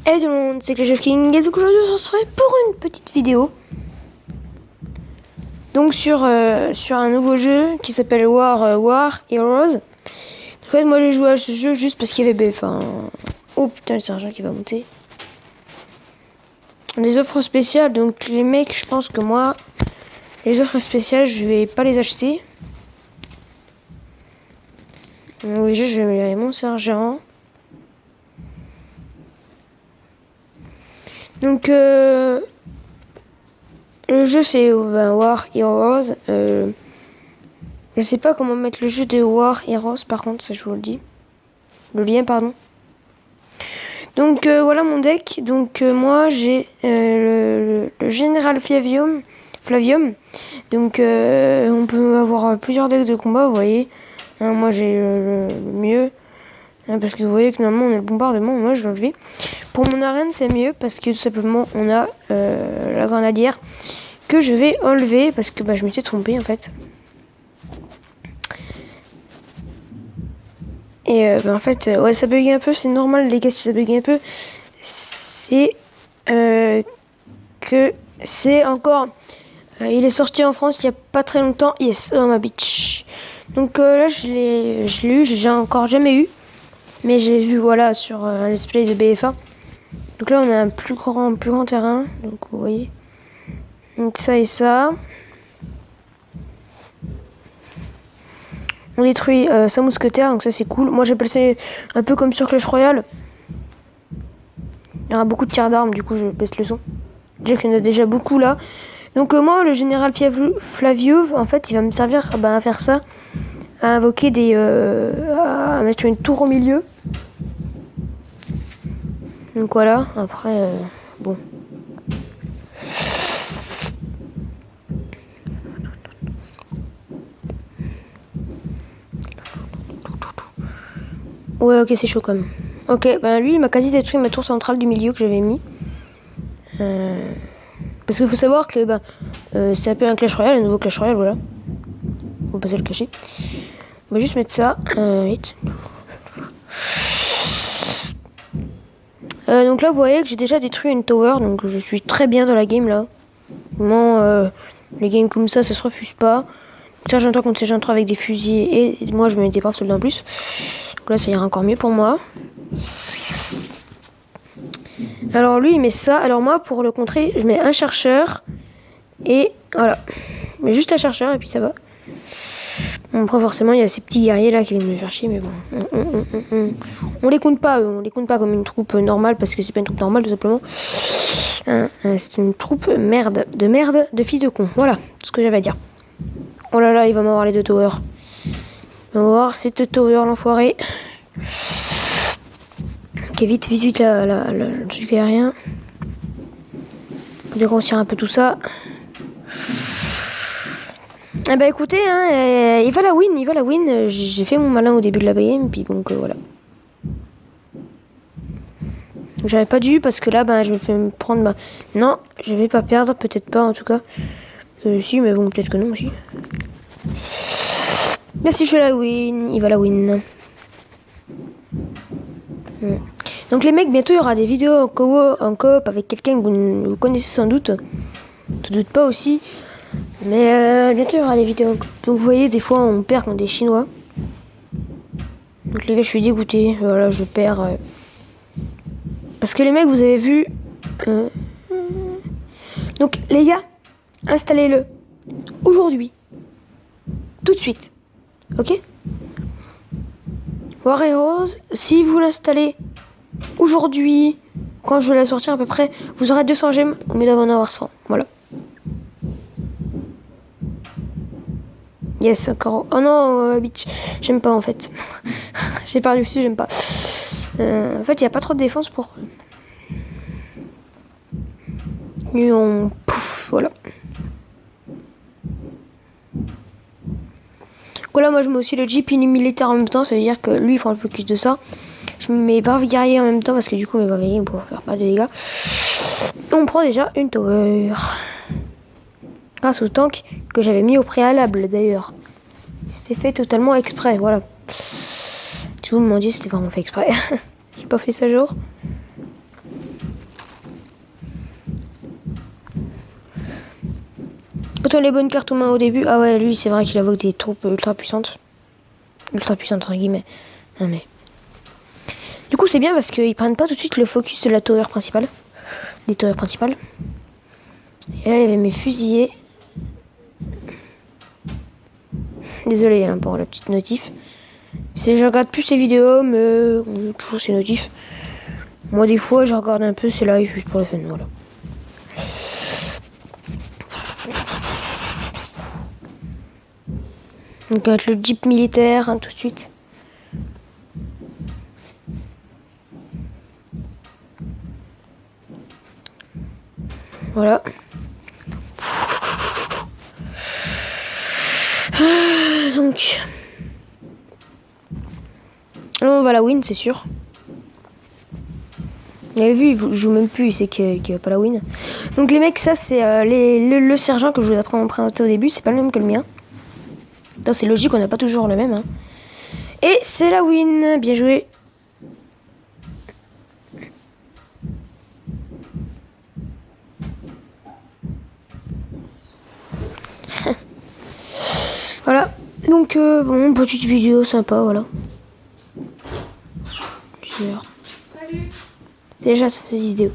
Hey tout le monde, c'est Clash of King et donc aujourd'hui on se retrouve pour une petite vidéo. Donc sur un nouveau jeu qui s'appelle War Heroes. En fait moi j'ai joué à ce jeu juste parce qu'il y avait oh putain c'est un jeu qui va monter. Les offres spéciales, donc les mecs je pense que moi les offres spéciales je vais pas les acheter. Donc déjà je vais améliorer mon sergent. Donc le jeu c'est War Heroes. Je sais pas comment mettre le jeu de War Heroes par contre, ça je vous le dis. Le lien pardon. Donc voilà mon deck. Donc moi j'ai le général Flavium. Donc on peut avoir plusieurs decks de combat, vous voyez. Moi j'ai le mieux. Parce que vous voyez que normalement on a le bombardement, moi je vais enlever. Pour mon arène c'est mieux parce que tout simplement on a la grenadière que je vais enlever parce que je m'étais trompé en fait. Et en fait ouais ça bug un peu, c'est normal les gars si ça bug un peu. C'est que c'est encore il est sorti en France il y a pas très longtemps. Yes, oh ma bitch. Donc là je l'ai eu, j'ai encore jamais eu. Mais j'ai vu voilà sur un let's play de BFA. Donc là on a un plus grand terrain. Donc vous voyez. Donc ça et ça. On détruit sa mousquetaire, donc ça c'est cool. Moi j'appelle ça un peu comme sur Clash Royale. Il y aura beaucoup de tirs d'armes, du coup je baisse le son. Déjà qu'il y en a déjà beaucoup là. Donc moi le général Flaviov, en fait il va me servir à faire ça. À invoquer à mettre une tour au milieu. Donc voilà, après bon. Ouais ok c'est chaud quand même. Ok, lui il m'a quasi détruit ma tour centrale du milieu que j'avais mis. Parce qu'il faut savoir que c'est un peu un Clash Royale, un nouveau Clash Royale, voilà. Faut pas se le cacher. On va juste mettre ça vite. Donc là vous voyez que j'ai déjà détruit une tower, donc je suis très bien dans la game là. Vraiment les games comme ça se refuse pas. Sergent 3 contre Sergent 3 avec des fusils et moi je me mettais pas soldat en plus. Donc là ça ira encore mieux pour moi. Alors lui il met ça, alors moi pour le contrer je mets un chercheur et voilà. Je mets juste un chercheur et puis ça va. Bon, après forcément il y a ces petits guerriers là qui viennent me faire chier, mais bon on les compte pas comme une troupe normale parce que c'est pas une troupe normale tout simplement. C'est une troupe de fils de con. Voilà tout ce que j'avais à dire. Oh là là il va m'avoir les deux towers. On va voir ces deux towers l'enfoiré. Ok vite le truc aérien. Je vais grossir un peu tout ça. Écoutez, il va la win. J'ai fait mon malin au début de la game, puis donc voilà. J'avais pas dû parce que là, je vais me prendre Non, je vais pas perdre, peut-être pas en tout cas. Si, mais bon, peut-être que non aussi. Là, si je la win, il va la win. Donc les mecs, bientôt il y aura des vidéos en coop avec quelqu'un que vous connaissez sans doute. Je doute pas aussi. Mais bientôt il y aura des vidéos. Donc vous voyez des fois on perd contre des Chinois. Donc les gars je suis dégoûté. Voilà je perds. Parce que les mecs vous avez vu. Donc les gars installez-le aujourd'hui. Tout de suite. Ok. War Heroes, si vous l'installez aujourd'hui, quand je vais la sortir à peu près, vous aurez 200 gemmes au lieu d'en avoir 100. Voilà. Yes, encore. Oh non, bitch. J'aime pas en fait. J'ai perdu aussi, j'aime pas. En fait, il n'y a pas trop de défense pour. Et on. Pouf, voilà. Donc là, moi je mets aussi le jeep militaire en même temps. Ça veut dire que lui il prend le focus de ça. Je mets mes barres guerriers en même temps parce que du coup, mes barres guerriers pour faire pas de dégâts. On prend déjà une tower. Grâce au tank que j'avais mis au préalable d'ailleurs. C'était fait totalement exprès, voilà. Si vous me demandiez, c'était vraiment fait exprès. J'ai pas fait ça genre. Faut-on les bonnes cartes aux mains au début? Ah ouais, lui, c'est vrai qu'il invoque des troupes ultra puissantes. Ultra puissantes, entre guillemets. Non, mais... Du coup, c'est bien parce qu'ils prennent pas tout de suite le focus de la tour principale. Des tours principales. Et là, il y avait mes fusillés. Désolé hein, pour la petite notif. Je regarde plus ces vidéos, mais toujours ces notifs. Moi, des fois, je regarde un peu ces lives juste pour le fun, voilà. Donc, avec le jeep militaire, hein, tout de suite. Voilà. Donc, on va la win, c'est sûr. Vous avez vu, il joue même plus, il sait qu'il va pas la win. Donc les mecs, ça c'est le sergent que je vous ai présenté au début, c'est pas le même que le mien. C'est logique, on n'a pas toujours le même. Hein. Et c'est la win, bien joué. Voilà, donc bon, petite vidéo sympa, voilà. C'est déjà cette vidéo.